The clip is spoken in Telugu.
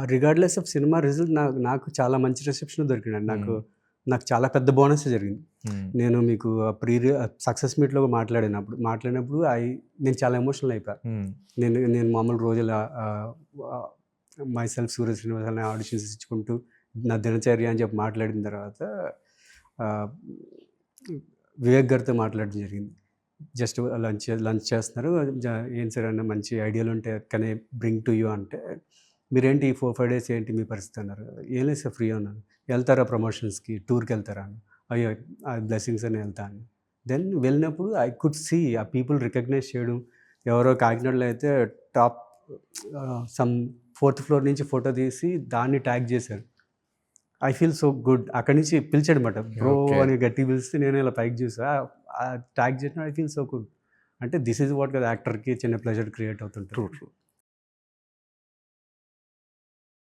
రిగార్డ్‌లెస్ ఆఫ్ సినిమా రిజల్ట్ నాకు చాలా మంచి రిసెప్షన్ దొరికిందండి. నాకు చాలా పెద్ద బోనసే జరిగింది. నేను మీకు సక్సెస్ మీట్‌లో మాట్లాడినప్పుడు నేను చాలా ఎమోషనల్ అయిపోయా. నేను మామూలు రోజుల మైసెల్ఫ్ సూర్య శ్రీనివాస్ అనే ఆడిషన్స్ ఇచ్చుకుంటూ నా దినచర్య అని చెప్పి మాట్లాడిన తర్వాత వివేక్ గారితో మాట్లాడడం జరిగింది. జస్ట్ లంచ్ చేస్తున్నారు. ఏం సార్ అన్న మంచి ఐడియాలు ఉంటే can I bring to you అంటే, మీరేంటి ఈ 4-5 డేస్ ఏంటి మీ పరిస్థితి అన్నారు. ఏం లేదు సార్ ఫ్రీ ఉన్నాను. వెళ్తారా ప్రమోషన్స్కి, టూర్కి వెళ్తారా అని. అయ్యో బ్లెస్సింగ్స్ అని వెళ్తాను. దెన్ వెళ్ళినప్పుడు ఐ కుడ్ సీ ఆ పీపుల్ రికగ్నైజ్ చేయడం. ఎవరో కాకినాడలో అయితే టాప్ సమ్ 4th ఫ్లోర్ నుంచి ఫోటో తీసి దాన్ని ట్యాగ్ చేశారు. I feel so good. అక్కడి నుంచి పిలిచాడనమాట. బ్రో అని గట్టిగా పిలిస్తే నేను ఇలా పైకి చూసా. ట్యాగ్ చేసిన ఐ ఫీల్ సో గుడ్. అంటే దిస్ ఈజ్ వాట్ కదా యాక్టర్కి చిన్న ప్లెజర్ క్రియేట్ అవుతుంటుంది. ట్రూ.